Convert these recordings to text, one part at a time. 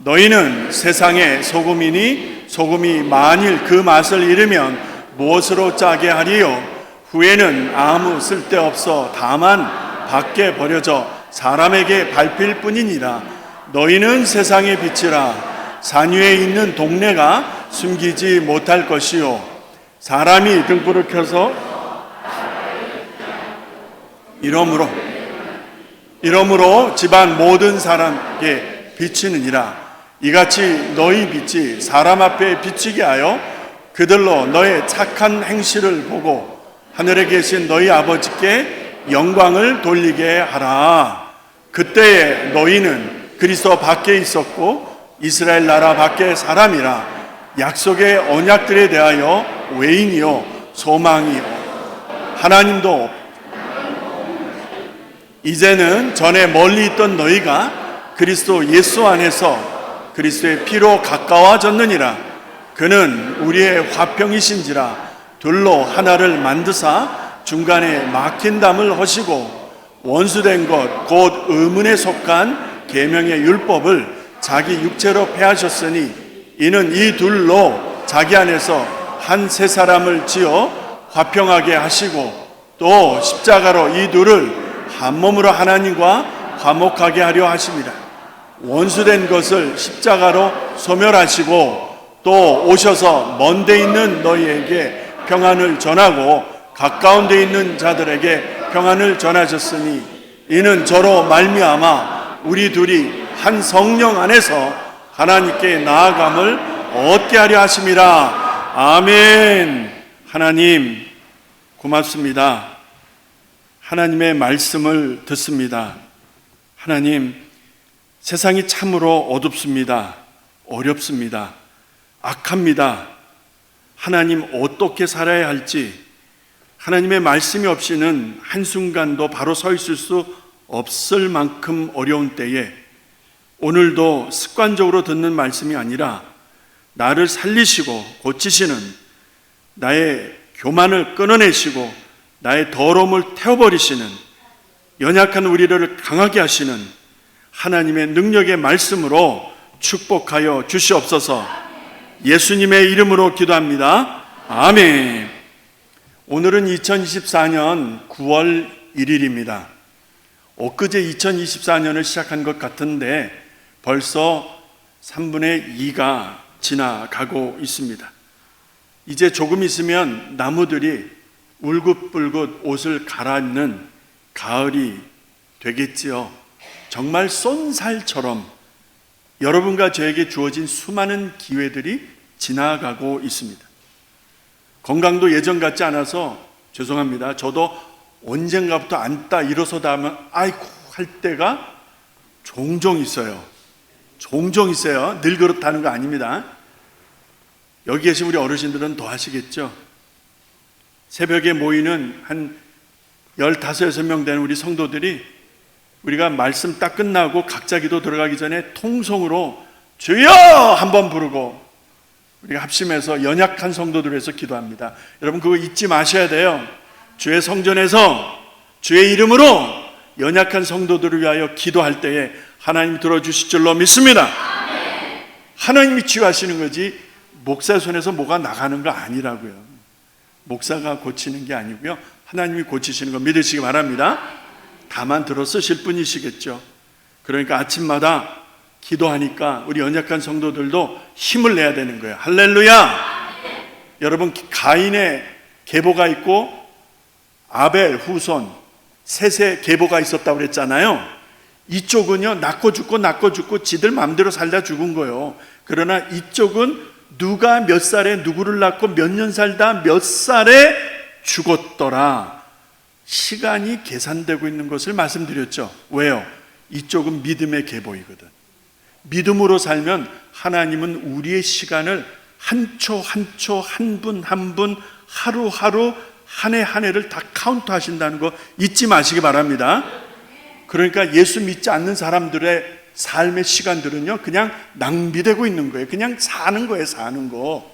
너희는 세상의 소금이니 소금이 만일 그 맛을 잃으면 무엇으로 짜게 하리요? 후에는 아무 쓸데없어 다만 밖에 버려져 사람에게 밟힐 뿐이니라. 너희는 세상의 빛이라. 산 위에 있는 동네가 숨기지 못할 것이요, 사람이 등불을 켜서 이러므로 집안 모든 사람에게 비치느니라. 이같이 너희 빛이 사람 앞에 비치게 하여 그들로 너의 착한 행실을 보고 하늘에 계신 너희 아버지께 영광을 돌리게 하라. 그때에 너희는 그리스도 밖에 있었고 이스라엘 나라 밖에 사람이라. 약속의 언약들에 대하여 외인이요 소망이요 하나님도 이제는 전에 멀리 있던 너희가 그리스도 예수 안에서 그리스도의 피로 가까워졌느니라. 그는 우리의 화평이신지라. 둘로 하나를 만드사 중간에 막힌 담을 허시고 원수된 것 곧 의문에 속한 계명의 율법을 자기 육체로 폐하셨으니 이는 이 둘로 자기 안에서 한 새 사람을 지어 화평하게 하시고 또 십자가로 이 둘을 한 몸으로 하나님과 화목하게 하려 하십니다. 원수된 것을 십자가로 소멸하시고 또 오셔서 먼 데 있는 너희에게 평안을 전하고 가까운 데 있는 자들에게 평안을 전하셨으니 이는 저로 말미암아 우리 둘이 한 성령 안에서 하나님께 나아감을 얻게 하려 하심이라. 아멘. 하나님 고맙습니다. 하나님의 말씀을 듣습니다. 하나님, 세상이 참으로 어둡습니다. 어렵습니다. 악합니다. 하나님, 어떻게 살아야 할지 하나님의 말씀이 없이는 한순간도 바로 서 있을 수 없을 만큼 어려운 때에 오늘도 습관적으로 듣는 말씀이 아니라 나를 살리시고 고치시는, 나의 교만을 끊어내시고 나의 더러움을 태워버리시는, 연약한 우리를 강하게 하시는 하나님의 능력의 말씀으로 축복하여 주시옵소서. 예수님의 이름으로 기도합니다. 아멘. 오늘은 2024년 9월 1일입니다. 엊그제 2024년을 시작한 것 같은데 벌써 3분의 2가 지나가고 있습니다. 이제 조금 있으면 나무들이 울긋불긋 옷을 갈아입는 가을이 되겠지요. 정말 쏜살처럼 여러분과 저에게 주어진 수많은 기회들이 지나가고 있습니다. 건강도 예전 같지 않아서 죄송합니다. 저도 언젠가부터 앉다 일어서다 하면 아이고 할 때가 종종 있어요. 종종 있어요. 늘 그렇다는 거 아닙니다. 여기 계신 우리 어르신들은 더 하시겠죠. 새벽에 모이는 한 15, 16명 되는 우리 성도들이 우리가 말씀 딱 끝나고 각자 기도 들어가기 전에 통성으로 주여 한번 부르고 우리가 합심해서 연약한 성도들을 위해서 기도합니다. 여러분 그거 잊지 마셔야 돼요. 주의 성전에서 주의 이름으로 연약한 성도들을 위하여 기도할 때에 하나님이 들어주실 줄로 믿습니다. 하나님이 치유하시는 거지 목사 손에서 뭐가 나가는 거 아니라고요. 목사가 고치는 게 아니고요, 하나님이 고치시는 거 믿으시기 바랍니다. 다만 들어 쓰실 분이시겠죠. 그러니까 아침마다 기도하니까 우리 연약한 성도들도 힘을 내야 되는 거예요. 할렐루야. 여러분 가인의 계보가 있고 아벨 후손 셋의 계보가 있었다고 그랬잖아요. 이쪽은요 낳고 죽고 지들 마음대로 살다 죽은 거예요. 그러나 이쪽은 누가 몇 살에 누구를 낳고 몇 년 살다 몇 살에 죽었더라. 시간이 계산되고 있는 것을 말씀드렸죠. 왜요? 이쪽은 믿음의 계보이거든. 믿음으로 살면 하나님은 우리의 시간을 한 초 한 초, 한 분 한 분, 하루하루 한 해 한 해를 다 카운트 하신다는 거 잊지 마시기 바랍니다. 그러니까 예수 믿지 않는 사람들의 삶의 시간들은요 그냥 낭비되고 있는 거예요. 그냥 사는 거예요. 사는 거.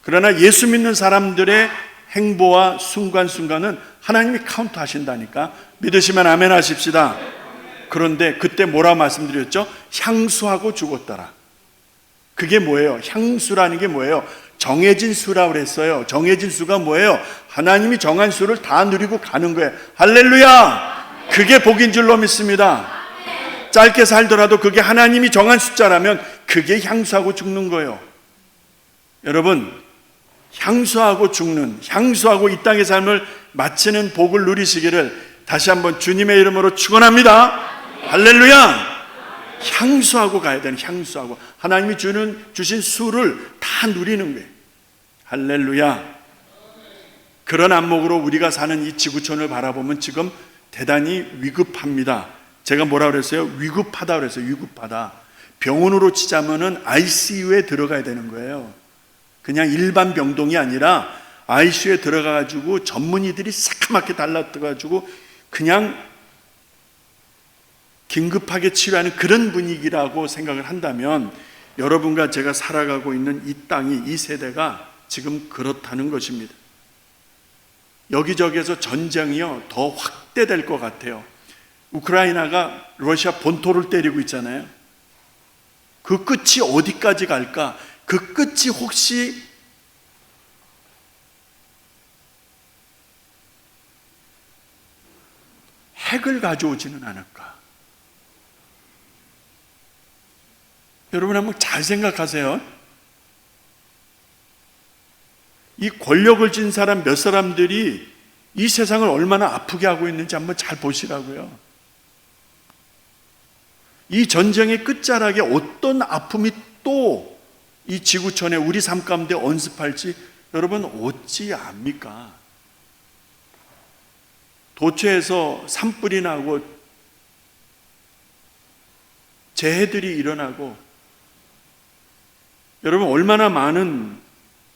그러나 예수 믿는 사람들의 행보와 순간순간은 하나님이 카운트 하신다니까. 믿으시면 아멘 하십시다. 그런데 그때 뭐라 말씀드렸죠? 향수하고 죽었더라. 그게 뭐예요? 향수라는 게 뭐예요? 정해진 수라고 그랬어요. 정해진 수가 뭐예요? 하나님이 정한 수를 다 누리고 가는 거예요. 할렐루야! 그게 복인 줄로 믿습니다. 짧게 살더라도 그게 하나님이 정한 숫자라면 그게 향수하고 죽는 거예요. 여러분, 향수하고 죽는, 향수하고 이 땅의 삶을 마치는 복을 누리시기를 다시 한번 주님의 이름으로 축원합니다. 할렐루야! 향수하고 가야 되는, 향수하고 하나님이 주신 수를 다 누리는 거예요. 할렐루야! 그런 안목으로 우리가 사는 이 지구촌을 바라보면 지금 대단히 위급합니다. 제가 뭐라 그랬어요? 위급하다 그랬어요. 위급하다. 병원으로 치자면은 ICU에 들어가야 되는 거예요. 그냥 일반 병동이 아니라 ICU에 들어가가지고 전문의들이 새카맣게 달라뜨가지고 그냥 긴급하게 치료하는 그런 분위기라고 생각을 한다면 여러분과 제가 살아가고 있는 이 땅이, 이 세대가 지금 그렇다는 것입니다. 여기저기에서 전쟁이요 더 확대될 것 같아요. 우크라이나가 러시아 본토를 때리고 있잖아요. 그 끝이 어디까지 갈까? 그 끝이 혹시 핵을 가져오지는 않을까? 여러분 한번 잘 생각하세요. 이 권력을 쥔 사람 몇 사람들이 이 세상을 얼마나 아프게 하고 있는지 한번 잘 보시라고요. 이 전쟁의 끝자락에 어떤 아픔이 또 이 지구촌에 우리 삶 가운데 언습할지 여러분 어찌 압니까? 도처에서 산불이 나고 재해들이 일어나고 여러분 얼마나 많은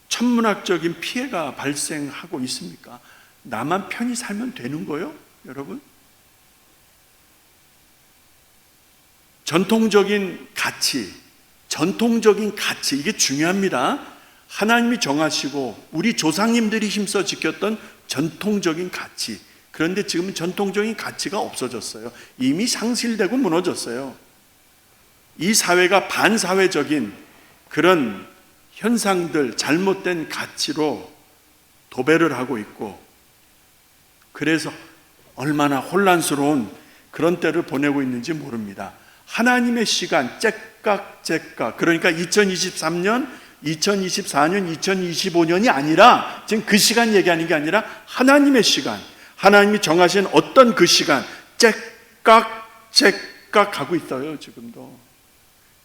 천문학적인 피해가 발생하고 있습니까? 나만 편히 살면 되는 거요? 여러분? 전통적인 가치 이게 중요합니다. 하나님이 정하시고 우리 조상님들이 힘써 지켰던 전통적인 가치, 그런데 지금은 전통적인 가치가 없어졌어요. 이미 상실되고 무너졌어요. 이 사회가 반사회적인 그런 현상들, 잘못된 가치로 도배를 하고 있고, 그래서 얼마나 혼란스러운 그런 때를 보내고 있는지 모릅니다. 하나님의 시간 째깍째깍, 그러니까 2023년, 2024년, 2025년이 아니라 지금 그 시간 얘기하는 게 아니라 하나님의 시간, 하나님이 정하신 어떤 그 시간 째깍째깍 가고 있어요. 지금도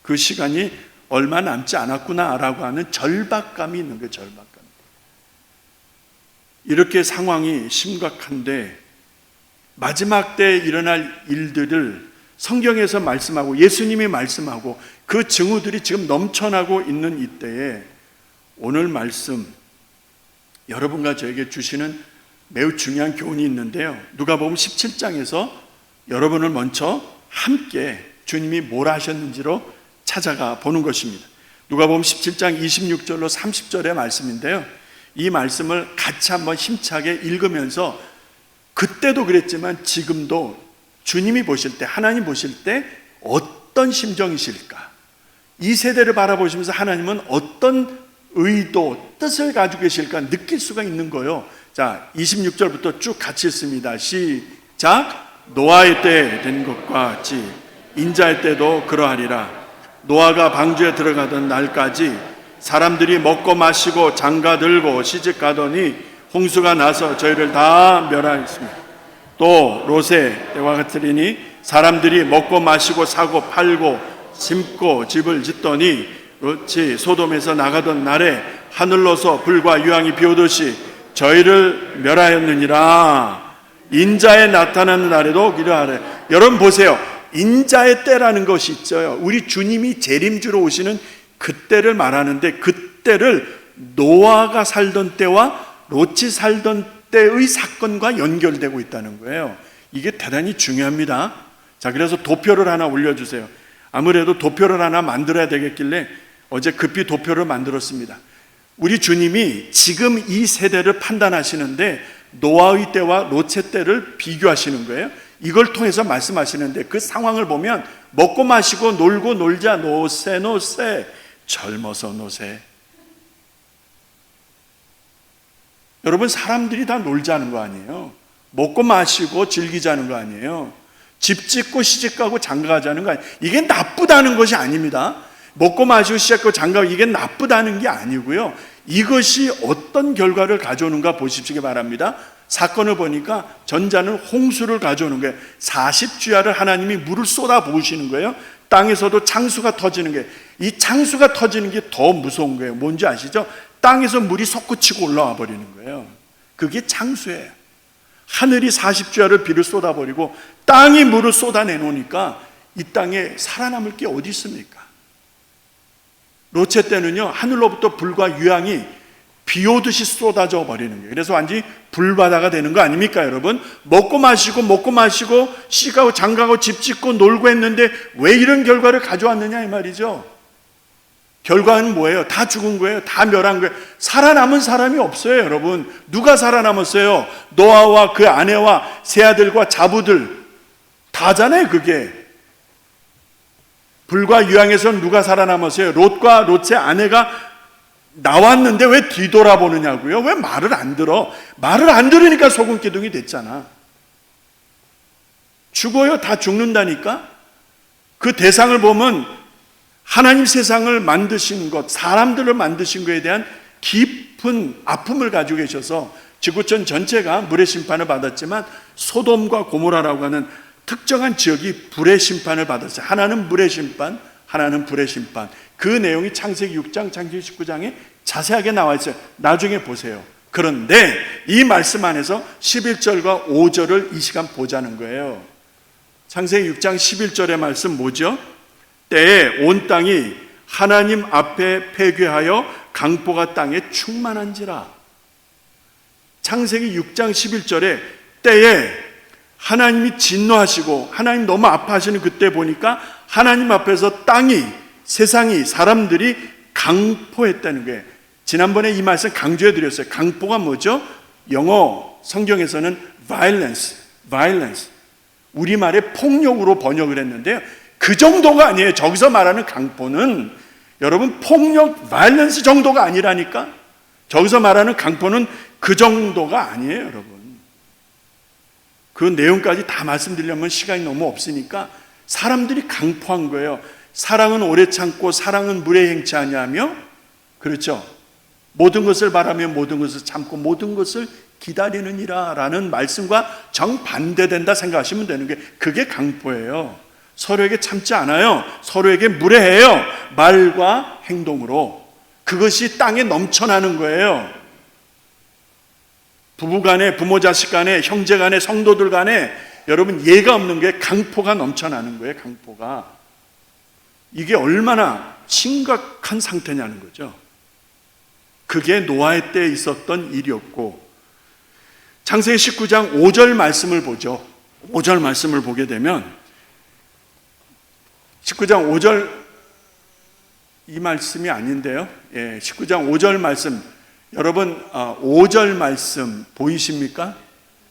그 시간이 얼마 남지 않았구나라고 하는 절박감이 있는 거예요. 절박감. 이렇게 상황이 심각한데 마지막 때에 일어날 일들을 성경에서 말씀하고 예수님이 말씀하고 그 증후들이 지금 넘쳐나고 있는 이때에 오늘 말씀 여러분과 저에게 주시는 매우 중요한 교훈이 있는데요. 누가복음 17장에서 여러분을 먼저 함께 주님이 뭘 하셨는지로 찾아가 보는 것입니다. 누가복음 17장 26절로 30절의 말씀인데요. 이 말씀을 같이 한번 힘차게 읽으면서 그때도 그랬지만 지금도 주님이 보실 때, 하나님 보실 때 어떤 심정이실까? 이 세대를 바라보시면서 하나님은 어떤 의도, 뜻을 가지고 계실까 느낄 수가 있는 거예요. 자, 26절부터 쭉 같이 읽습니다. 시작. 노아의 때 된 것과 같이 인자의 때도 그러하리라. 노아가 방주에 들어가던 날까지 사람들이 먹고 마시고 장가 들고 시집 가더니 홍수가 나서 저희를 다 멸하였습니다. 또 롯의 때와 같으리니 사람들이 먹고 마시고 사고 팔고 심고 집을 짓더니 롯이 소돔에서 나가던 날에 하늘로서 불과 유황이 비오듯이 저희를 멸하였느니라. 인자에 나타나는 날에도 이러하래. 여러분 보세요. 인자의 때라는 것이 있어요. 우리 주님이 재림주로 오시는 그때를 말하는데 그때를 노아가 살던 때와 롯이 살던 때의 사건과 연결되고 있다는 거예요. 이게 대단히 중요합니다. 자, 그래서 도표를 하나 올려주세요. 아무래도 도표를 하나 만들어야 되겠길래 어제 급히 도표를 만들었습니다. 우리 주님이 지금 이 세대를 판단하시는데 노아의 때와 롯의 때를 비교하시는 거예요. 이걸 통해서 말씀하시는데 그 상황을 보면 먹고 마시고 놀고 놀자 노세 젊어서 노세. 여러분, 사람들이 다 놀자는 거 아니에요? 먹고 마시고 즐기자는 거 아니에요? 집 짓고 시집가고 장가가자는 거 아니에요? 이게 나쁘다는 것이 아닙니다. 먹고 마시고 시집가고 장가가고 이게 나쁘다는 게 아니고요. 이것이 어떤 결과를 가져오는가 보십시기 바랍니다. 사건을 보니까 전자는 홍수를 가져오는 거예요. 40주야를 하나님이 물을 쏟아 부으시는 거예요. 땅에서도 창수가 터지는 거예요. 이 창수가 터지는 게 더 무서운 거예요. 뭔지 아시죠? 땅에서 물이 솟구치고 올라와 버리는 거예요. 그게 창수예요. 하늘이 40주야를 비를 쏟아버리고 땅이 물을 쏟아내놓으니까 이 땅에 살아남을 게 어디 있습니까? 롯의 때는요, 하늘로부터 불과 유황이 비 오듯이 쏟아져 버리는 거예요. 그래서 완전히 불바다가 되는 거 아닙니까, 여러분? 먹고 마시고 시가고 장가고 집 짓고 놀고 했는데 왜 이런 결과를 가져왔느냐 이 말이죠. 결과는 뭐예요? 다 죽은 거예요. 다 멸한 거예요. 살아남은 사람이 없어요, 여러분. 누가 살아남았어요? 노아와 그 아내와 세 아들과 자부들 다잖아요, 그게. 불과 유황에서 누가 살아남았어요? 롯과 롯의 아내가 나왔는데 왜 뒤돌아보느냐고요? 왜 말을 안 들어? 말을 안 들으니까 소금 기둥이 됐잖아. 죽어요. 다 죽는다니까. 그 대상을 보면 하나님 세상을 만드신 것, 사람들을 만드신 것에 대한 깊은 아픔을 가지고 계셔서 지구촌 전체가 물의 심판을 받았지만 소돔과 고모라라고 하는 특정한 지역이 불의 심판을 받았어요. 하나는 물의 심판, 하나는 불의 심판. 그 내용이 창세기 6장, 창세기 19장에 자세하게 나와 있어요. 나중에 보세요. 그런데 이 말씀 안에서 11절과 5절을 이 시간 보자는 거예요. 창세기 6장 11절의 말씀 뭐죠? 때에 온 땅이 하나님 앞에 폐괴하여 강포가 땅에 충만한지라. 창세기 6장 11절에 때에 하나님이 진노하시고 하나님 너무 아파하시는 그때 보니까 하나님 앞에서 땅이, 세상이, 사람들이 강포했다는 거예요. 지난번에 이 말씀 강조해 드렸어요. 강포가 뭐죠? 영어 성경에서는 violence. 우리말에 폭력으로 번역을 했는데요. 그 정도가 아니에요. 저기서 말하는 강포는 여러분 폭력, violence 정도가 아니라니까. 저기서 말하는 강포는 그 정도가 아니에요, 여러분. 그 내용까지 다 말씀드리려면 시간이 너무 없으니까 사람들이 강포한 거예요. 사랑은 오래 참고 사랑은 물에 행치하냐며, 그렇죠? 모든 것을 바라며 모든 것을 참고 모든 것을 기다리느니라 라는 말씀과 정반대된다 생각하시면 되는 게 그게 강포예요. 서로에게 참지 않아요. 서로에게 무례해요. 말과 행동으로. 그것이 땅에 넘쳐나는 거예요. 부부 간에, 부모 자식 간에, 형제 간에, 성도들 간에 여러분 예가 없는 게 강포가 넘쳐나는 거예요. 강포가. 이게 얼마나 심각한 상태냐는 거죠. 그게 노아의 때에 있었던 일이었고, 창세기 19장 5절 말씀을 보죠. 5절 말씀을 보게 되면 19장 5절 이 말씀이 아닌데요. 19장 5절 말씀, 여러분 5절 말씀 보이십니까?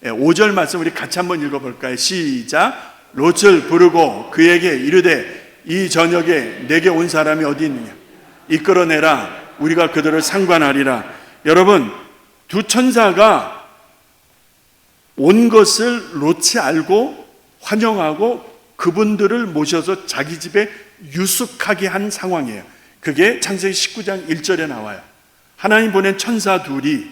5절 말씀 우리 같이 한번 읽어볼까요? 시작. 롯을 부르고 그에게 이르되 이 저녁에 내게 온 사람이 어디 있느냐? 이끌어내라. 우리가 그들을 상관하리라. 여러분, 두 천사가 온 것을 롯이 알고 환영하고 그분들을 모셔서 자기 집에 유숙하게 한 상황이에요. 그게 창세기 19장 1절에 나와요. 하나님 보낸 천사 둘이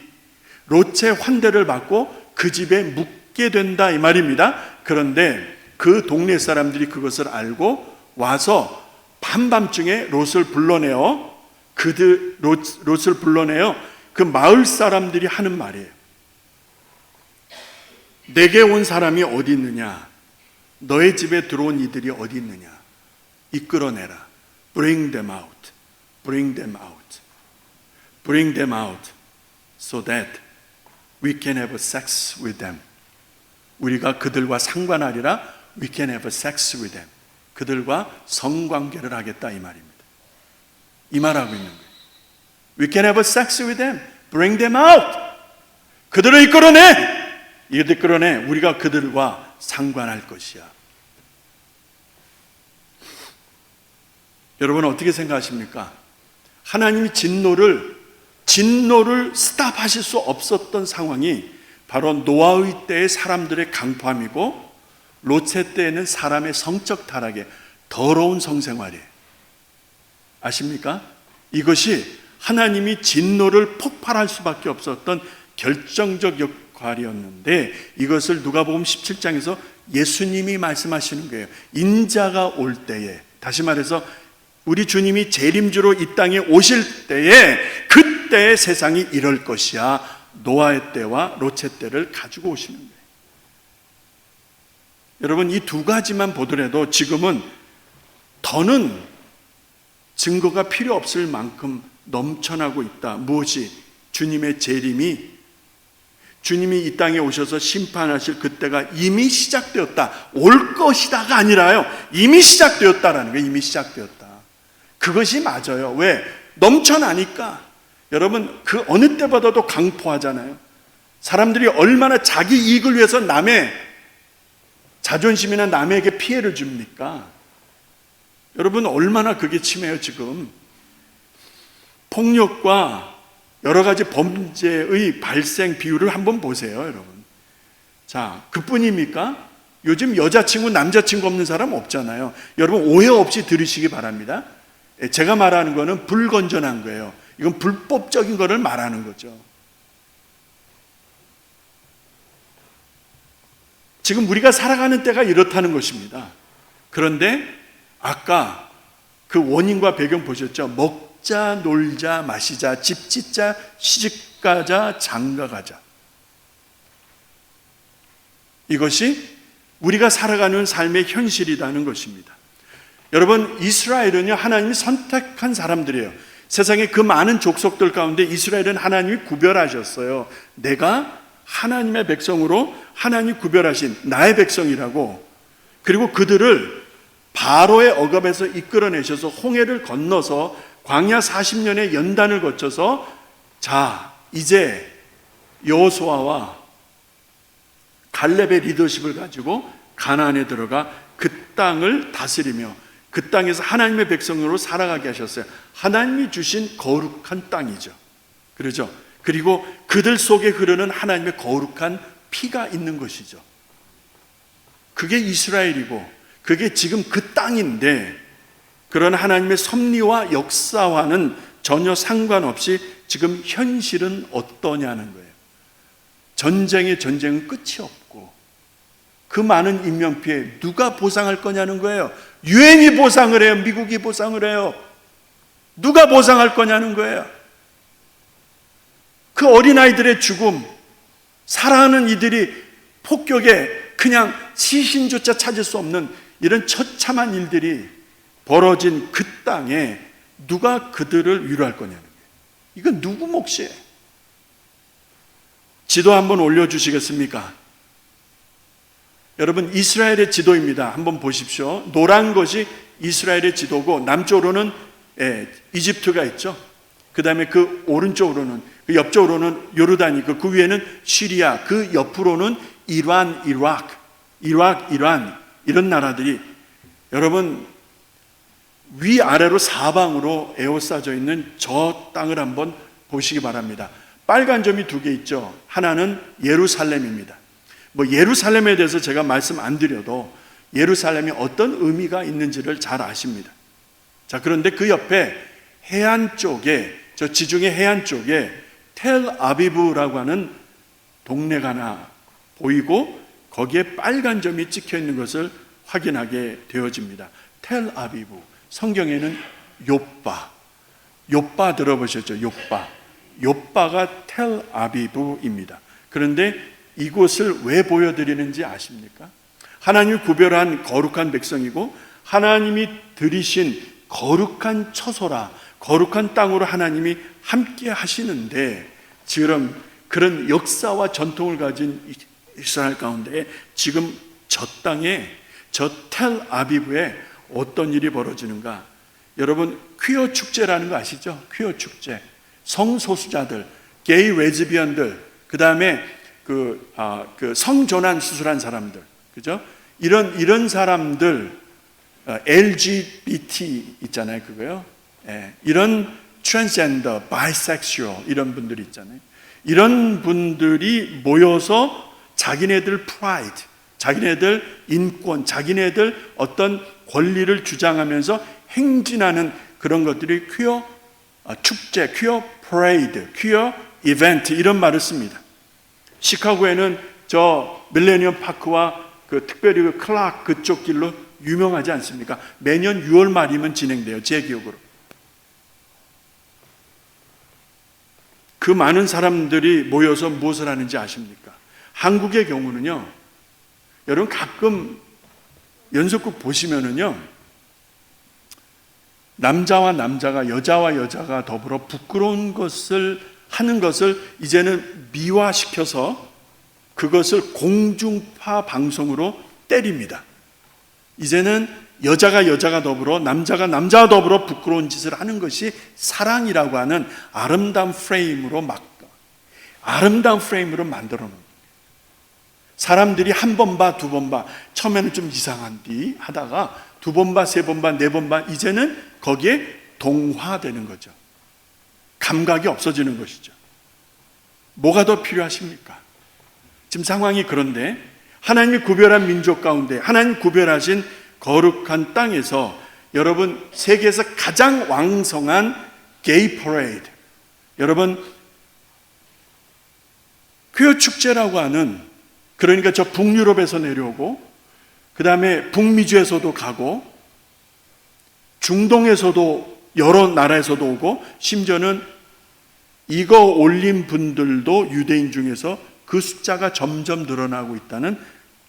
롯의 환대를 받고 그 집에 묵게 된다 이 말입니다. 그런데 그 동네 사람들이 그것을 알고 와서 한밤중에 롯을 불러내어 롯을 불러내어 그 마을 사람들이 하는 말이에요. 내게 온 사람이 어디 있느냐? 너의 집에 들어온 이들이 어디 있느냐? 이끌어내라. Bring them out. Bring them out. Bring them out so that we can have sex with them. 우리가 그들과 상관하리라. We can have sex with them. 그들과 성관계를 하겠다 이 말입니다. 이 말하고 있는 거예요. We can have sex with them. Bring them out. 그들을 이끌어내. 이들 끌어내. 우리가 그들과 상관할 것이야. 여러분 어떻게 생각하십니까? 하나님이 진노를 스탑하실 수 없었던 상황이 바로 노아의 때의 사람들의 강포함이고 롯의 때에는 사람의 성적 타락에 더러운 성생활이에요. 아십니까? 이것이 하나님이 진노를 폭발할 수밖에 없었던 결정적 역할이었는데 이것을 누가복음 17장에서 예수님이 말씀하시는 거예요. 인자가 올 때에, 다시 말해서 우리 주님이 재림주로 이 땅에 오실 때에 그때의 세상이 이럴 것이야. 노아의 때와 롯의 때를 가지고 오시는 거예요. 여러분, 이 두 가지만 보더라도 지금은 더는 증거가 필요 없을 만큼 넘쳐나고 있다. 무엇이? 주님의 재림이, 주님이 이 땅에 오셔서 심판하실 그때가 이미 시작되었다. 올 것이다가 아니라요, 이미 시작되었다라는 거예요. 이미 시작되었다. 그것이 맞아요. 왜? 넘쳐나니까. 여러분, 그 어느 때보다도 강포하잖아요. 사람들이 얼마나 자기 이익을 위해서 남의 자존심이나 남에게 피해를 줍니까? 여러분, 얼마나 그게 심해요. 지금 폭력과 여러 가지 범죄의 발생 비율을 한번 보세요, 여러분. 자, 그뿐입니까? 요즘 여자친구, 남자친구 없는 사람 없잖아요. 여러분, 오해 없이 들으시기 바랍니다. 제가 말하는 거는 불건전한 거예요. 이건 불법적인 거를 말하는 거죠. 지금 우리가 살아가는 때가 이렇다는 것입니다. 그런데 아까 그 원인과 배경 보셨죠? 먹자, 놀자, 마시자, 집 짓자, 시집가자, 장가가자. 이것이 우리가 살아가는 삶의 현실이라는 것입니다. 여러분, 이스라엘은요, 하나님이 선택한 사람들이에요. 세상의 그 많은 족속들 가운데 이스라엘은 하나님이 구별하셨어요. 내가 하나님의 백성으로 하나님이 구별하신 나의 백성이라고. 그리고 그들을 바로의 억압에서 이끌어내셔서 홍해를 건너서 광야 40년의 연단을 거쳐서 자, 이제 여호수아와 갈렙의 리더십을 가지고 가나안에 들어가 그 땅을 다스리며 그 땅에서 하나님의 백성으로 살아가게 하셨어요. 하나님이 주신 거룩한 땅이죠. 그렇죠? 그리고 그들 속에 흐르는 하나님의 거룩한 피가 있는 것이죠. 그게 이스라엘이고 그게 지금 그 땅인데, 그런 하나님의 섭리와 역사와는 전혀 상관없이 지금 현실은 어떠냐는 거예요. 전쟁은 끝이 없고 그 많은 인명피해 누가 보상할 거냐는 거예요. 유엔이 보상을 해요? 미국이 보상을 해요? 누가 보상할 거냐는 거예요. 그 어린아이들의 죽음, 사랑하는 이들이 폭격에 그냥 시신조차 찾을 수 없는 이런 처참한 일들이 벌어진 그 땅에 누가 그들을 위로할 거냐는 거예요. 이건 누구 몫이에요? 지도 한번 올려주시겠습니까? 여러분, 이스라엘의 지도입니다. 한번 보십시오. 노란 것이 이스라엘의 지도고 남쪽으로는 이집트가 있죠. 그 다음에 그 오른쪽으로는, 그 옆쪽으로는 요르단이 있고 그 위에는 시리아, 그 옆으로는 이란, 이라크, 이란, 이런 나라들이, 여러분, 위아래로 사방으로 에워싸져 있는 저 땅을 한번 보시기 바랍니다. 빨간 점이 두 개 있죠. 하나는 예루살렘입니다. 예루살렘에 대해서 제가 말씀 안 드려도 예루살렘이 어떤 의미가 있는지를 잘 아십니다. 자, 그런데 그 옆에 해안 쪽에, 저 지중해 해안 쪽에 텔아비브라고 하는 동네가 하나 보이고 거기에 빨간 점이 찍혀 있는 것을 확인하게 되어집니다. 텔아비브, 성경에는 요빠 들어보셨죠? 요빠가 텔아비브입니다. 그런데 이곳을 왜 보여드리는지 아십니까? 하나님이 구별한 거룩한 백성이고 하나님이 들이신 거룩한 처소라, 거룩한 땅으로 하나님이 함께 하시는데, 지금 그런 역사와 전통을 가진 이스라엘 가운데 지금 저 땅에, 저 텔아비브에 어떤 일이 벌어지는가? 여러분, 퀴어 축제라는 거 아시죠? 퀴어 축제. 성소수자들, 게이 레즈비언들, 그 다음에 그 성전환 수술한 사람들, 그죠? 이런 사람들, LGBT 있잖아요, 그거요. 이런 트랜스젠더, 바이섹슈얼 이런 분들이 있잖아요. 이런 분들이 모여서 자기네들 프라이드, 자기네들 인권, 자기네들 어떤 권리를 주장하면서 행진하는 그런 것들이 퀴어 축제, 퀴어 프레이드, 퀴어 이벤트 이런 말을 씁니다. 시카고에는 저 밀레니엄 파크와 그 특별히 그 클락 그쪽 길로 유명하지 않습니까? 매년 6월 말이면 진행돼요. 제 기억으로. 그 많은 사람들이 모여서 무엇을 하는지 아십니까? 한국의 경우는요, 여러분 가끔 연속극 보시면은요, 남자와 남자가, 여자와 여자가 더불어 부끄러운 것을 하는 것을 이제는 미화시켜서 그것을 공중파 방송으로 때립니다. 이제는 여자가 더불어, 남자가 더불어 부끄러운 짓을 하는 것이 사랑이라고 하는 아름다운 프레임으로 만들어 놓은 거예요. 사람들이 한 번 봐, 두 번 봐, 처음에는 좀 이상한디 하다가 두 번 봐, 세 번 봐, 네 번 봐, 이제는 거기에 동화되는 거죠. 감각이 없어지는 것이죠. 뭐가 더 필요하십니까? 지금 상황이 그런데 하나님이 구별한 민족 가운데 하나님 구별하신 거룩한 땅에서 여러분 세계에서 가장 왕성한 게이 퍼레이드, 여러분 퀴어 축제라고 하는, 그러니까 저 북유럽에서 내려오고 그 다음에 북미주에서도 가고 중동에서도 여러 나라에서도 오고 심지어는 이거 올린 분들도 유대인 중에서 그 숫자가 점점 늘어나고 있다는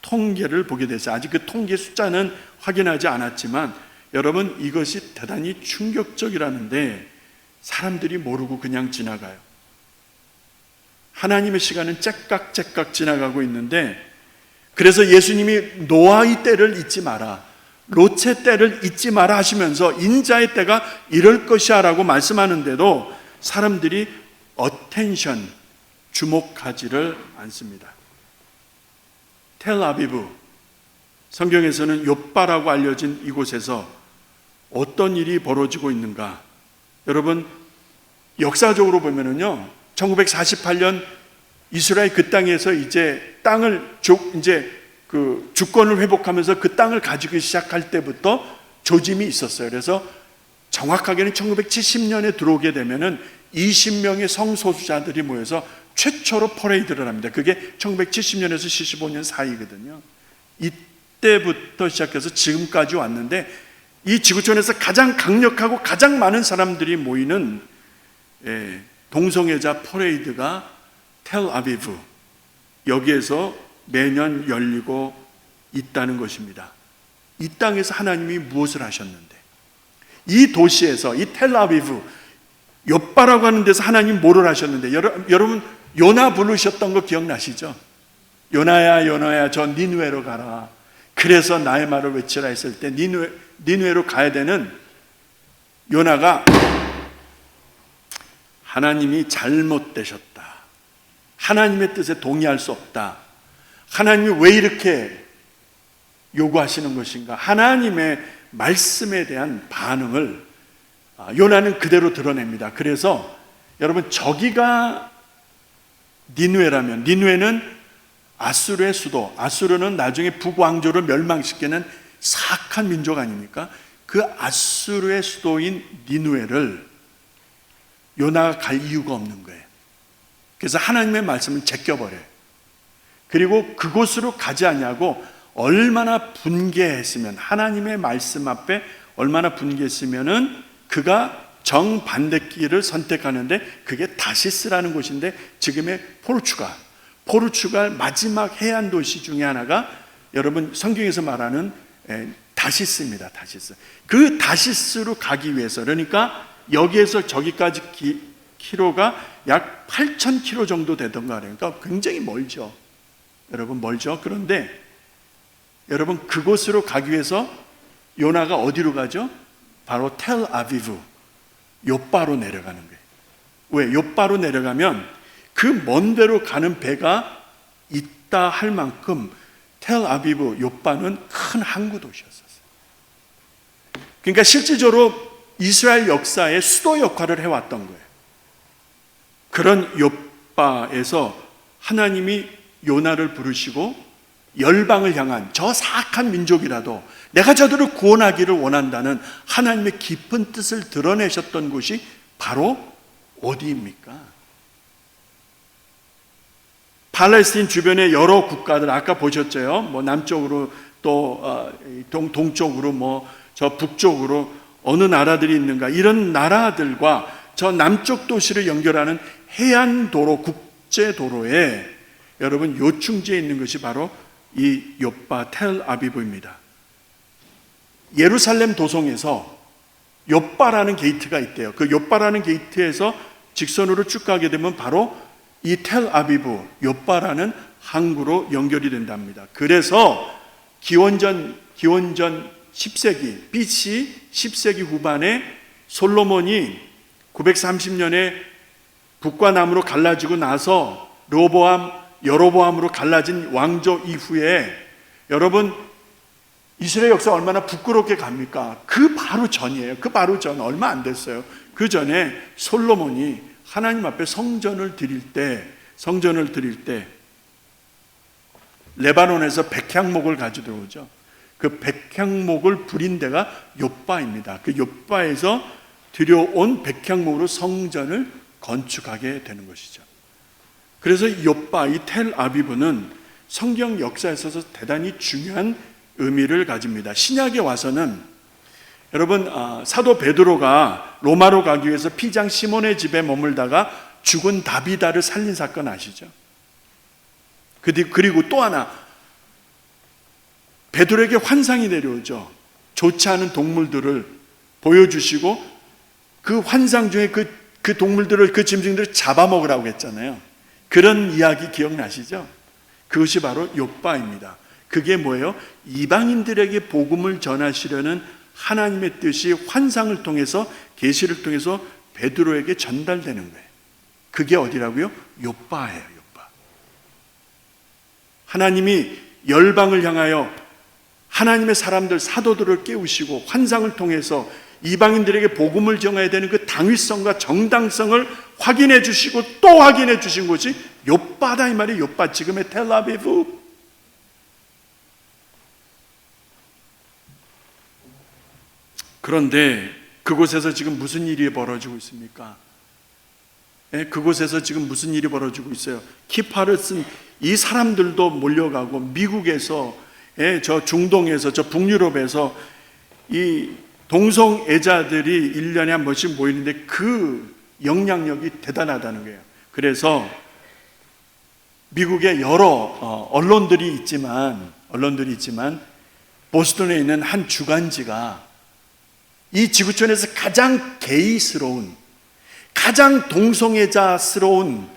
통계를 보게 됐어요. 아직 그 통계 숫자는 확인하지 않았지만 여러분 이것이 대단히 충격적이라는데 사람들이 모르고 그냥 지나가요. 하나님의 시간은 째깍째깍 지나가고 있는데, 그래서 예수님이 노아의 때를 잊지 마라, 롯의 때를 잊지 마라 하시면서 인자의 때가 이럴 것이야 라고 말씀하는데도 사람들이 어텐션, 주목하지를 않습니다. 텔아비브, 성경에서는 욥바라고 알려진 이곳에서 어떤 일이 벌어지고 있는가? 여러분 역사적으로 보면은요, 1948년 이스라엘 그 땅에서 이제 땅을 그 주권을 회복하면서 그 땅을 가지기 시작할 때부터 조짐이 있었어요. 그래서 정확하게는 1970년에 들어오게 되면은 20명의 성소수자들이 모여서 최초로 퍼레이드를 합니다. 그게 1970년에서 75년 사이거든요. 이때부터 시작해서 지금까지 왔는데 이 지구촌에서 가장 강력하고 가장 많은 사람들이 모이는 동성애자 퍼레이드가 텔아비브, 여기에서 매년 열리고 있다는 것입니다. 이 땅에서 하나님이 무엇을 하셨는데, 이 도시에서, 이 텔아비브 욥바라고 하는 데서 하나님 뭐를 하셨는데, 여러분 요나 부르셨던 거 기억나시죠? 요나야 요나야 저 니느웨로 가라, 그래서 나의 말을 외치라 했을 때 니느웨로 가야 되는 요나가 하나님이 잘못되셨다, 하나님의 뜻에 동의할 수 없다, 하나님이 왜 이렇게 요구하시는 것인가, 하나님의 말씀에 대한 반응을 요나는 그대로 드러냅니다. 그래서 여러분 저기가 니느웨라면, 니느웨는 아수르의 수도, 아수르는 나중에 북왕조를 멸망시키는 사악한 민족 아닙니까? 그 아수르의 수도인 니느웨를 요나가 갈 이유가 없는 거예요. 그래서 하나님의 말씀을 제껴버려요. 그리고 그곳으로 가지 않냐고 얼마나 분개했으면, 하나님의 말씀 앞에 얼마나 분개했으면은 그가 정반대 길을 선택하는데, 그게 다시스라는 곳인데 지금의 포르투갈 마지막 해안 도시 중에 하나가 여러분 성경에서 말하는 다시스입니다. 다시스. 그 다시스로 가기 위해서, 그러니까 여기에서 저기까지 키로가 약 8,000km 정도 되던가, 그러니까 굉장히 멀죠. 여러분 멀죠. 그런데 여러분 그곳으로 가기 위해서 요나가 어디로 가죠? 바로 텔아비브, 욥바로 내려가는 거예요. 왜? 욥바로 내려가면 그 먼 데로 가는 배가 있다 할 만큼 텔아비브, 욥바는 큰 항구 도시였었어요. 그러니까 실질적으로 이스라엘 역사의 수도 역할을 해왔던 거예요. 그런 욥바에서 하나님이 요나를 부르시고 열방을 향한 저 사악한 민족이라도 내가 저들을 구원하기를 원한다는 하나님의 깊은 뜻을 드러내셨던 곳이 바로 어디입니까? 팔레스틴 주변의 여러 국가들 아까 보셨죠? 뭐 남쪽으로 또 동쪽으로 저 북쪽으로 어느 나라들이 있는가? 이런 나라들과 저 남쪽 도시를 연결하는 해안도로, 국제도로에 여러분 요충지에 있는 것이 바로 이 욥바 텔아비브입니다. 예루살렘 도성에서 욥바라는 게이트가 있대요. 그 욥바라는 게이트에서 직선으로 쭉 가게 되면 바로 이 텔아비브, 욥바라는 항구로 연결이 된답니다. 그래서 기원전 10세기, BC 10세기 후반에 솔로몬이 930년에 북과 남으로 갈라지고 나서 여로보암으로 갈라진 왕조 이후에 여러분 이스라엘 역사 얼마나 부끄럽게 갑니까? 그 바로 전이에요. 그 바로 전 얼마 안 됐어요. 그 전에 솔로몬이 하나님 앞에 성전을 드릴 때 레바논에서 백향목을 가져오죠. 그 백향목을 부린 데가 욥바입니다. 그 욥바에서 들여온 백향목으로 성전을 건축하게 되는 것이죠. 그래서 욥바, 이 텔아비브는 성경 역사에 있어서 대단히 중요한 의미를 가집니다. 신약에 와서는 여러분 사도 베드로가 로마로 가기 위해서 피장 시몬의 집에 머물다가 죽은 다비다를 살린 사건 아시죠? 그리고 또 하나 베드로에게 환상이 내려오죠. 좋지 않은 동물들을 보여주시고 그 환상 중에 그 동물들을, 그 짐승들을 잡아먹으라고 했잖아요. 그런 이야기 기억나시죠? 그것이 바로 욥바입니다. 그게 뭐예요? 이방인들에게 복음을 전하시려는 하나님의 뜻이 환상을 통해서, 계시를 통해서 베드로에게 전달되는 거예요. 그게 어디라고요? 욥바예요. 욥바. 하나님이 열방을 향하여 하나님의 사람들, 사도들을 깨우시고 환상을 통해서 이방인들에게 복음을 전해야 되는 그 당위성과 정당성을 확인해 주시고 또 확인해 주신 곳이 욥바다 이 말이에요. 욥바, 지금의 텔아비브. 그런데 그곳에서 지금 무슨 일이 벌어지고 있습니까? 그곳에서 지금 무슨 일이 벌어지고 있어요? 키파를 쓴 이 사람들도 몰려가고 미국에서, 저 중동에서, 저 북유럽에서 이 동성애자들이 1년에 한 번씩 모이는데 그 영향력이 대단하다는 거예요. 그래서 미국의 여러 언론들이 있지만 보스턴에 있는 한 주간지가 이 지구촌에서 가장 게이스러운, 가장 동성애자스러운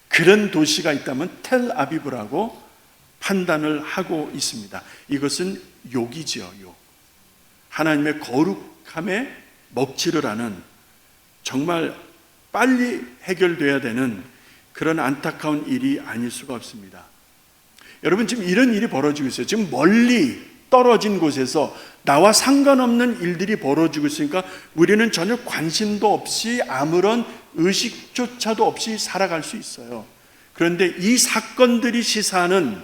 그런 도시가 있다면 텔아비브라고 판단을 하고 있습니다. 이것은 욕이지요, 욕. 하나님의 거룩함에 먹칠을 하는, 정말 빨리 해결돼야 되는 그런 안타까운 일이 아닐 수가 없습니다. 여러분, 지금 이런 일이 벌어지고 있어요. 지금 멀리 떨어진 곳에서 나와 상관없는 일들이 벌어지고 있으니까 우리는 전혀 관심도 없이 아무런 의식조차도 없이 살아갈 수 있어요. 그런데 이 사건들이 시사하는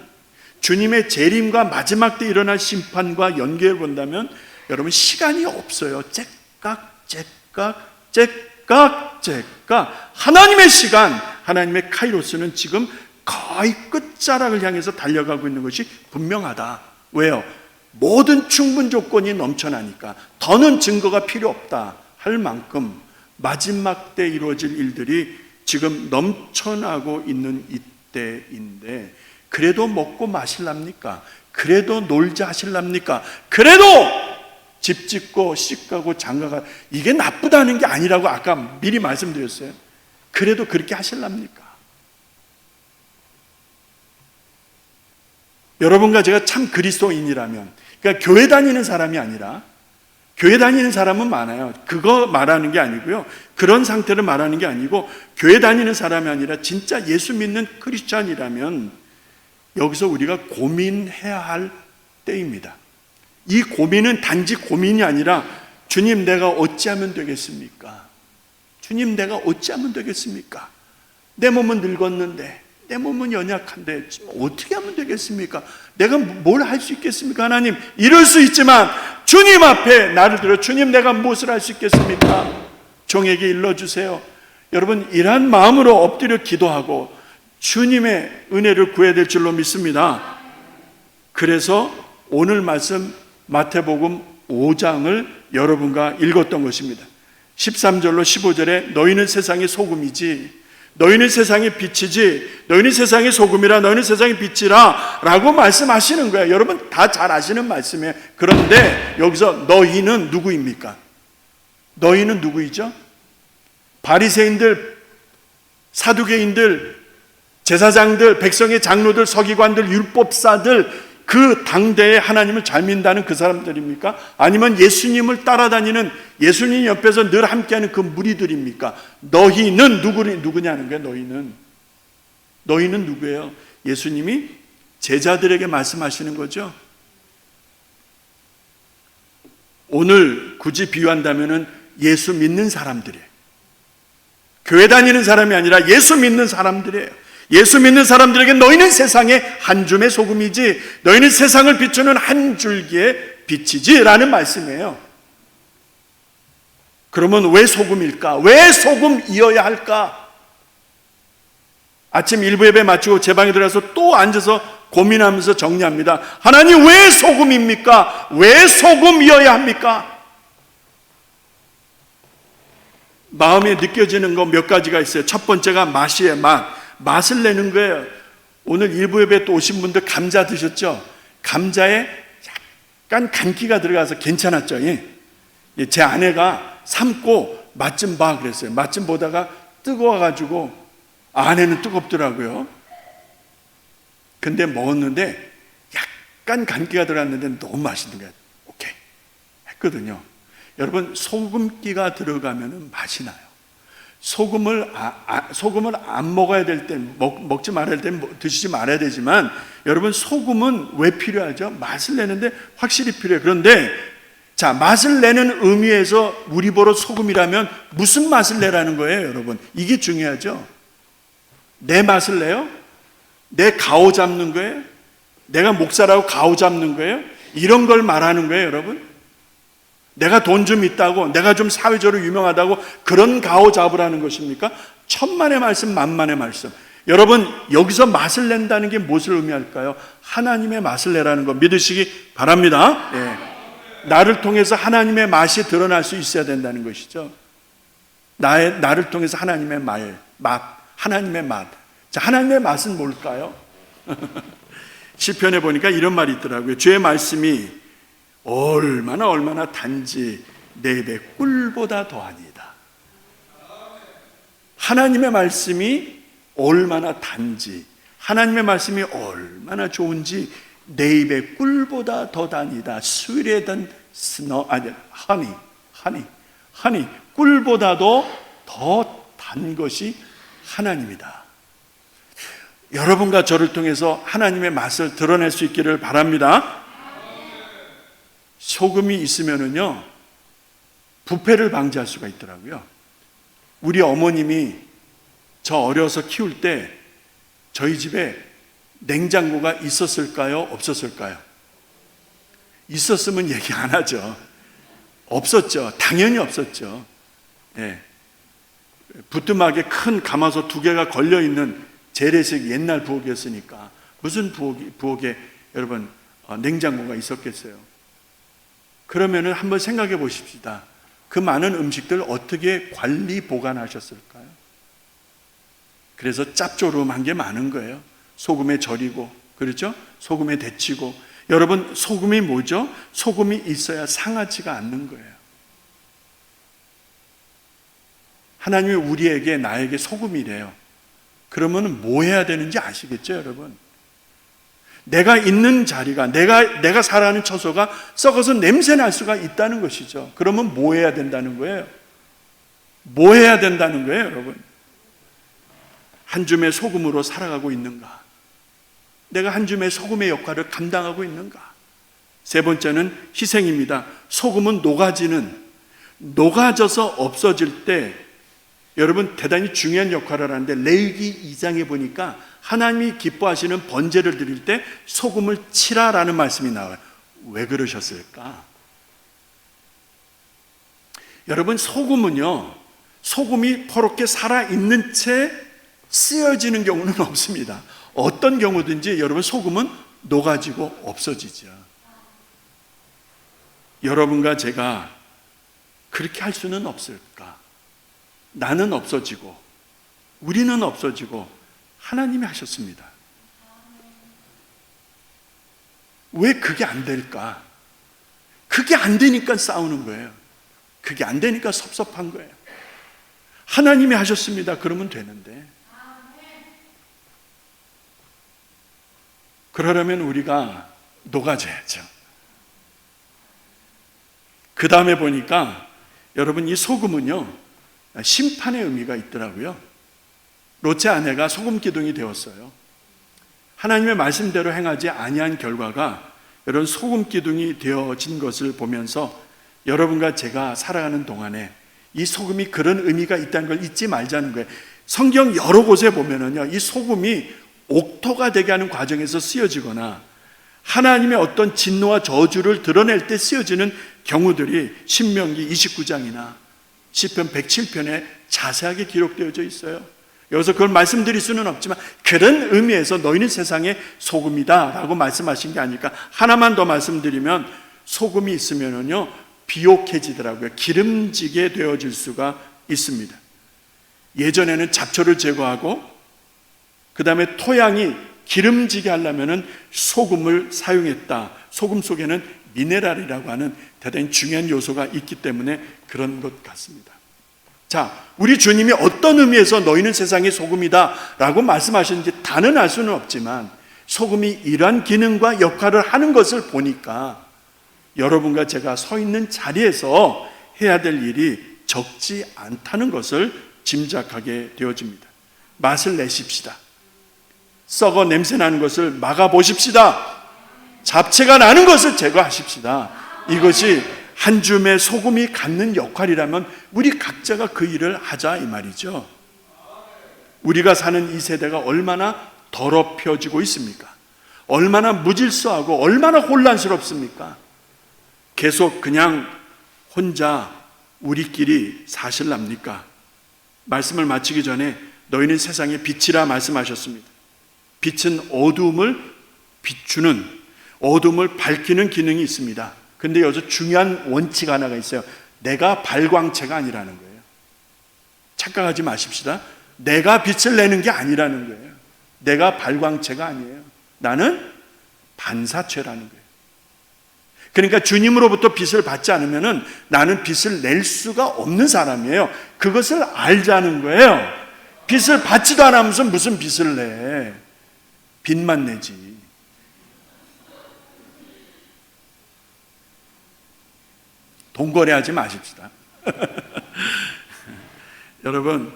주님의 재림과 마지막 때 일어날 심판과 연결해 본다면 여러분 시간이 없어요. 째깍 하나님의 시간, 하나님의 카이로스는 지금 거의 끝자락을 향해서 달려가고 있는 것이 분명하다. 왜요? 모든 충분 조건이 넘쳐나니까, 더는 증거가 필요 없다 할 만큼 마지막 때 이루어질 일들이 지금 넘쳐나고 있는 이때인데, 그래도 먹고 마실랍니까? 그래도 놀자 하실랍니까? 그래도 집 짓고 시 가고 장가가, 이게 나쁘다는 게 아니라고 아까 미리 말씀드렸어요. 그래도 그렇게 하실랍니까? 여러분과 제가 참 그리스도인이라면, 그러니까 교회 다니는 사람이 아니라, 교회 다니는 사람은 많아요. 그거 말하는 게 아니고요, 그런 상태를 말하는 게 아니고, 교회 다니는 사람이 아니라 진짜 예수 믿는 크리스찬이라면 여기서 우리가 고민해야 할 때입니다. 이 고민은 단지 고민이 아니라 주님, 내가 어찌하면 되겠습니까? 주님, 내가 어찌하면 되겠습니까? 내 몸은 늙었는데, 내 몸은 연약한데 어떻게 하면 되겠습니까? 내가 뭘 할 수 있겠습니까? 하나님, 이럴 수 있지만 주님 앞에 나를 들어, 주님, 내가 무엇을 할 수 있겠습니까? 종에게 일러주세요. 여러분, 이러한 마음으로 엎드려 기도하고 주님의 은혜를 구해야 될 줄로 믿습니다. 그래서 오늘 말씀 마태복음 5장을 여러분과 읽었던 것입니다. 13절로 15절에 너희는 세상의 소금이지, 너희는 세상의 빛이지, 너희는 세상의 소금이라, 너희는 세상의 빛이라 라고 말씀하시는 거예요. 여러분 다 잘 아시는 말씀이에요. 그런데 여기서 너희는 누구입니까? 너희는 누구이죠? 바리새인들, 사두개인들, 제사장들, 백성의 장로들, 서기관들, 율법사들, 그 당대에 하나님을 잘 믿는다는 그 사람들입니까? 아니면 예수님을 따라다니는, 예수님 옆에서 늘 함께하는 그 무리들입니까? 너희는 누구냐는 거예요. 너희는 누구예요? 예수님이 제자들에게 말씀하시는 거죠. 오늘 굳이 비유한다면은 예수 믿는 사람들이에요. 교회 다니는 사람이 아니라 예수 믿는 사람들이에요. 예수 믿는 사람들에게 너희는 세상의 한 줌의 소금이지, 너희는 세상을 비추는 한 줄기의 빛이지 라는 말씀이에요. 그러면 왜 소금일까? 왜 소금이어야 할까? 아침 일부 예배 마치고 제 방에 들어가서 또 앉아서 고민하면서 정리합니다. 하나님, 왜 소금입니까? 왜 소금이어야 합니까? 마음에 느껴지는 거 몇 가지가 있어요. 첫 번째가 맛이에요. 맛을 내는 거예요. 오늘 일부 예배 또 오신 분들 감자 드셨죠? 감자에 약간 간기가 들어가서 괜찮았죠? 제 아내가 삶고 맛 좀 봐 그랬어요. 맛 좀 보다가 뜨거워가지고 안에는 뜨겁더라고요. 근데 먹었는데 약간 간기가 들어갔는데 너무 맛있는 거예요. 오케이 했거든요. 여러분, 소금기가 들어가면 맛이 나요. 소금을 안 먹어야 될 때, 먹지 말아야 될 때 드시지 말아야 되지만, 여러분, 소금은 왜 필요하죠? 맛을 내는데 확실히 필요해요. 그런데 자, 맛을 내는 의미에서 우리 보러 소금이라면 무슨 맛을 내라는 거예요, 여러분? 이게 중요하죠. 내 맛을 내요? 내 가오 잡는 거예요? 내가 목사라고 가오 잡는 거예요? 이런 걸 말하는 거예요, 여러분? 내가 돈 좀 있다고, 내가 좀 사회적으로 유명하다고 그런 가오 잡으라는 것입니까? 천만의 말씀, 만만의 말씀. 여러분, 여기서 맛을 낸다는 게 무엇을 의미할까요? 하나님의 맛을 내라는 거 믿으시기 바랍니다. 나를 통해서 하나님의 맛이 드러날 수 있어야 된다는 것이죠. 나를 통해서 하나님의 맛, 하나님의 맛. 자, 하나님의 맛은 뭘까요? 시편에 보니까 이런 말이 있더라고요. 주의 말씀이 얼마나 단지 내 입에 꿀보다 더하니다. 하나님의 말씀이 얼마나 단지, 하나님의 말씀이 얼마나 좋은지 내 입에 꿀보다 더 다니다. sweeter than snow, honey, 꿀보다도 더 단 것이 하나님이다. 여러분과 저를 통해서 하나님의 맛을 드러낼 수 있기를 바랍니다. 소금이 있으면은요, 부패를 방지할 수가 있더라고요. 우리 어머님이 저 어려서 키울 때 저희 집에 냉장고가 있었을까요? 없었을까요? 있었으면 얘기 안 하죠. 없었죠. 당연히 없었죠. 부뚜막에 큰 가마솥 2개가 걸려있는 재래식 옛날 부엌이었으니까 무슨 부엌에 여러분 냉장고가 있었겠어요? 그러면은 한번 생각해 보십시다. 그 많은 음식들 어떻게 관리 보관하셨을까요? 그래서 짭조름한 게 많은 거예요. 소금에 절이고, 그렇죠? 소금에 데치고. 여러분, 소금이 뭐죠? 소금이 있어야 상하지가 않는 거예요. 하나님이 우리에게, 나에게 소금이래요. 그러면 뭐 해야 되는지 아시겠죠, 여러분? 내가 있는 자리가, 내가 살아가는 처소가 썩어서 냄새 날 수가 있다는 것이죠. 그러면 뭐 해야 된다는 거예요? 뭐 해야 된다는 거예요, 여러분? 한 줌의 소금으로 살아가고 있는가? 내가 한 줌의 소금의 역할을 감당하고 있는가? 세 번째는 희생입니다. 소금은 녹아지는, 녹아져서 없어질 때 여러분 대단히 중요한 역할을 하는데, 레위기 2장에 보니까 하나님이 기뻐하시는 번제를 드릴 때 소금을 치라라는 말씀이 나와요. 왜 그러셨을까? 여러분, 소금이 포렇게 살아있는 채 쓰여지는 경우는 없습니다. 어떤 경우든지 여러분, 소금은 녹아지고 없어지죠. 여러분과 제가 그렇게 할 수는 없을까? 나는 없어지고 우리는 없어지고 하나님이 하셨습니다. 왜 그게 안 될까? 그게 안 되니까 싸우는 거예요. 그게 안 되니까 섭섭한 거예요. 하나님이 하셨습니다. 그러면 되는데. 그러려면 우리가 녹아져야죠. 그 다음에 보니까 여러분, 이 소금은요, 심판의 의미가 있더라고요. 롯의 아내가 소금 기둥이 되었어요. 하나님의 말씀대로 행하지 아니한 결과가 여러분, 소금 기둥이 되어진 것을 보면서 여러분과 제가 살아가는 동안에 이 소금이 그런 의미가 있다는 걸 잊지 말자는 거예요. 성경 여러 곳에 보면은요, 이 소금이 옥토가 되게 하는 과정에서 쓰여지거나 하나님의 어떤 진노와 저주를 드러낼 때 쓰여지는 경우들이 신명기 29장이나 시편 107편에 자세하게 기록되어져 있어요. 여기서 그걸 말씀드릴 수는 없지만 그런 의미에서 너희는 세상의 소금이다 라고 말씀하신 게 아닐까. 하나만 더 말씀드리면, 소금이 있으면은요, 비옥해지더라고요. 기름지게 되어질 수가 있습니다. 예전에는 잡초를 제거하고 그 다음에 토양이 기름지게 하려면은 소금을 사용했다. 소금 속에는 미네랄이라고 하는 대단히 중요한 요소가 있기 때문에 그런 것 같습니다. 자, 우리 주님이 어떤 의미에서 너희는 세상의 소금이다 라고 말씀하시는지 단언할 수는 없지만, 소금이 이러한 기능과 역할을 하는 것을 보니까 여러분과 제가 서 있는 자리에서 해야 될 일이 적지 않다는 것을 짐작하게 되어집니다. 맛을 내십시다. 썩어 냄새 나는 것을 막아보십시다. 잡채가 나는 것을 제거하십시다. 이것이 한 줌의 소금이 갖는 역할이라면 우리 각자가 그 일을 하자, 이 말이죠. 우리가 사는 이 세대가 얼마나 더럽혀지고 있습니까? 얼마나 무질서하고 얼마나 혼란스럽습니까? 계속 그냥 혼자 우리끼리 사실랍니까? 말씀을 마치기 전에 너희는 세상의 빛이라 말씀하셨습니다. 빛은 어두움을 비추는, 어두움을 밝히는 기능이 있습니다. 근데 여기서 중요한 원칙 하나가 있어요. 내가 발광체가 아니라는 거예요. 착각하지 마십시다. 내가 빛을 내는 게 아니라는 거예요. 내가 발광체가 아니에요. 나는 반사체라는 거예요. 그러니까 주님으로부터 빛을 받지 않으면 나는 빛을 낼 수가 없는 사람이에요. 그것을 알자는 거예요. 빛을 받지도 않으면서 무슨 빛을 내? 빛만 내지. 돈거래하지 마십시다. 여러분,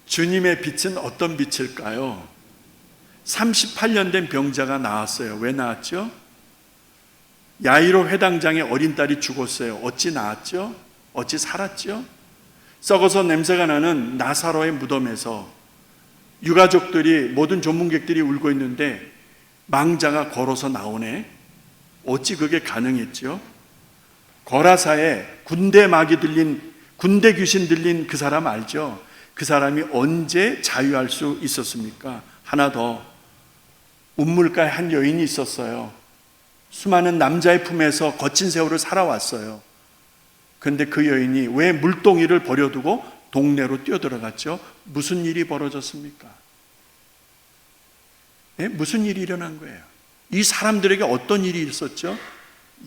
주님의 빛은 어떤 빛일까요? 38년 된 병자가 나왔어요. 왜 나왔죠? 야이로 회당장의 어린 딸이 죽었어요. 어찌 나았죠? 어찌 살았죠? 썩어서 냄새가 나는 나사로의 무덤에서 유가족들이, 모든 조문객들이 울고 있는데 망자가 걸어서 나오네. 어찌 그게 가능했죠? 거라사에 군대 귀신 들린 그 사람 알죠? 그 사람이 언제 자유할 수 있었습니까? 하나 더, 운물가에 한 여인이 있었어요. 수많은 남자의 품에서 거친 세월을 살아왔어요. 그런데 그 여인이 왜 물동이를 버려두고 동네로 뛰어들어갔죠? 무슨 일이 벌어졌습니까? 네? 무슨 일이 일어난 거예요? 이 사람들에게 어떤 일이 있었죠?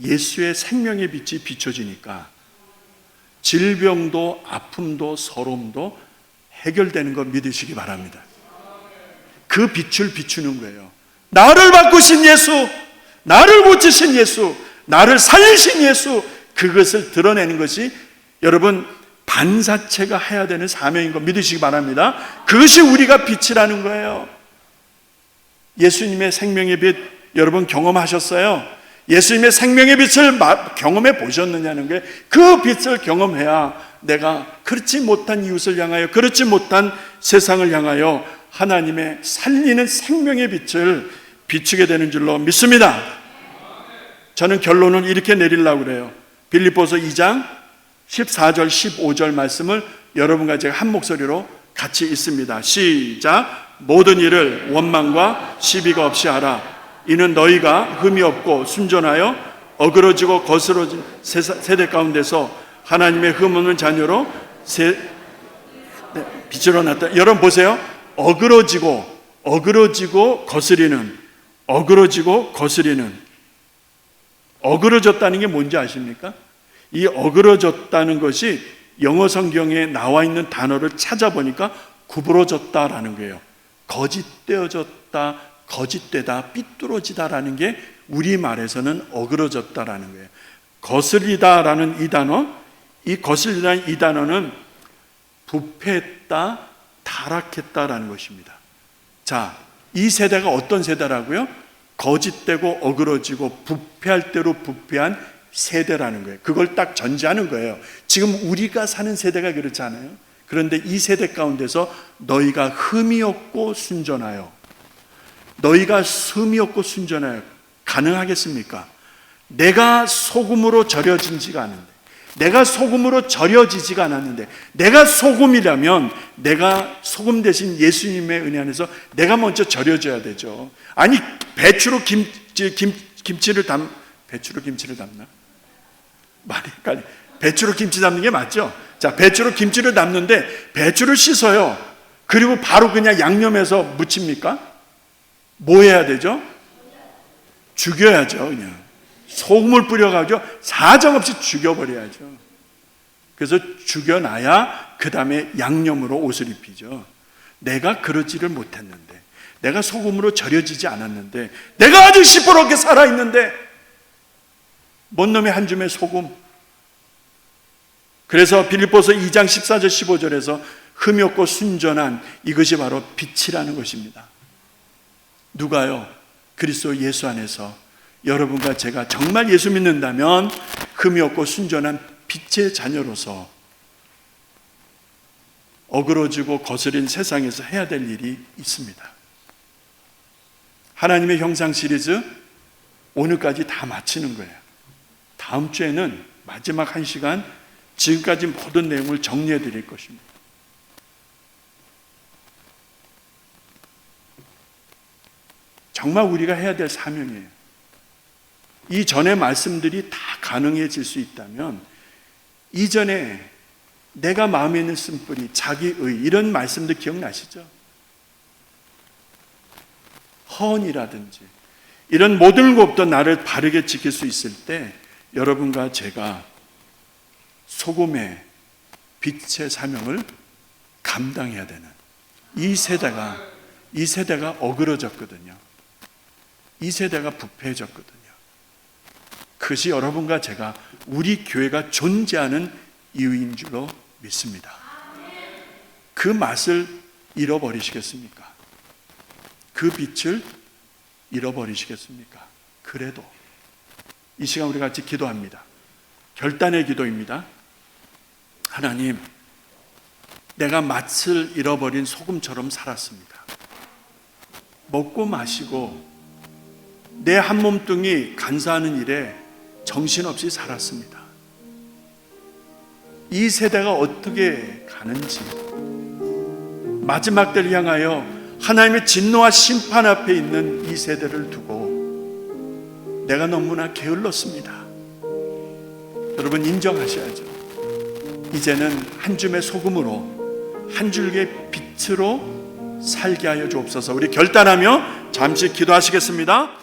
예수의 생명의 빛이 비춰지니까 질병도 아픔도 서러움도 해결되는 거 믿으시기 바랍니다. 그 빛을 비추는 거예요. 나를 바꾸신 예수, 나를 고치신 예수, 나를 살리신 예수, 그것을 드러내는 것이 여러분 반사체가 해야 되는 사명인 거 믿으시기 바랍니다. 그것이 우리가 빛이라는 거예요. 예수님의 생명의 빛 여러분 경험하셨어요? 예수님의 생명의 빛을 경험해 보셨느냐는 거예요. 그 빛을 경험해야 내가 그렇지 못한 이웃을 향하여, 그렇지 못한 세상을 향하여 하나님의 살리는 생명의 빛을 비추게 되는 줄로 믿습니다. 저는 결론을 이렇게 내리려고 그래요. 빌립보서 2장 14절 15절 말씀을 여러분과 제가 한 목소리로 같이 읽습니다. 시작. 모든 일을 원망과 시비가 없이 하라. 이는 너희가 흠이 없고 순전하여 어그러지고 거스러진 세대 가운데서 하나님의 흠 없는 자녀로 빛으로 났다. 여러분 보세요. 어그러지고 거스리는, 어그러졌다는 게 뭔지 아십니까? 이 어그러졌다는 것이 영어 성경에 나와 있는 단어를 찾아보니까 구부러졌다라는 거예요. 거짓되어졌다, 거짓되다, 삐뚤어지다라는 게 우리말에서는 어그러졌다라는 거예요. 거슬리다라는 이 단어, 이 거슬리다는 이 단어는 부패했다, 타락했다라는 것입니다. 자, 이 세대가 어떤 세대라고요? 거짓되고 어그러지고 부패할 대로 부패한 세대라는 거예요. 그걸 딱 전제하는 거예요. 지금 우리가 사는 세대가 그렇지 않아요? 그런데 이 세대 가운데서 너희가 흠이 없고 순전하여, 너희가 흠이 없고 순전하여 가능하겠습니까? 내가 소금으로 절여지지가 않는데, 내가 소금으로 절여지지가 않았는데, 내가 소금이라면 내가 소금 대신 예수님의 은혜 안에서 내가 먼저 절여져야 되죠. 아니 배추로 김치를 담나? 많이 헷갈려. 배추로 김치 담는 게 맞죠? 자, 배추로 김치를 담는데 배추를 씻어요. 그리고 바로 그냥 양념해서 무칩니까? 뭐 해야 되죠? 죽여야죠. 그냥 소금을 뿌려가지고 사정없이 죽여버려야죠. 그래서 죽여놔야 그 다음에 양념으로 옷을 입히죠. 내가 그러지를 못했는데, 내가 소금으로 절여지지 않았는데, 내가 아직 시퍼렇게 살아있는데 뭔 놈의 한 줌의 소금. 그래서 빌립보서 2장 14절 15절에서 흠이 없고 순전한 이것이 바로 빛이라는 것입니다. 누가요? 그리스도 예수 안에서 여러분과 제가 정말 예수 믿는다면 흠이 없고 순전한 빛의 자녀로서 어그러지고 거스린 세상에서 해야 될 일이 있습니다. 하나님의 형상 시리즈 오늘까지 다 마치는 거예요. 다음 주에는 마지막 1시간 지금까지 모든 내용을 정리해 드릴 것입니다. 정말 우리가 해야 될 사명이에요. 이 전의 말씀들이 다 가능해질 수 있다면, 이전에 내가 마음에 있는 쓴뿌리, 자기의 이런 말씀들 기억나시죠? 헌이라든지 이런 모든 것도 나를 바르게 지킬 수 있을 때 여러분과 제가 소금의 빛의 사명을 감당해야 되는 이 세대가 어그러졌거든요. 이 세대가 부패해졌거든요. 그것이 여러분과 제가 우리 교회가 존재하는 이유인 줄로 믿습니다. 그 맛을 잃어버리시겠습니까? 그 빛을 잃어버리시겠습니까? 그래도 이 시간 우리 같이 기도합니다. 결단의 기도입니다. 하나님, 내가 맛을 잃어버린 소금처럼 살았습니다. 먹고 마시고 내 한 몸뚱이 간사하는 일에 정신없이 살았습니다. 이 세대가 어떻게 가는지, 마지막 때를 향하여 하나님의 진노와 심판 앞에 있는 이 세대를 두고 내가 너무나 게을렀습니다. 여러분 인정하셔야죠. 이제는 한 줌의 소금으로, 한 줄기의 빛으로 살게 하여 주옵소서. 우리 결단하며 잠시 기도하시겠습니다.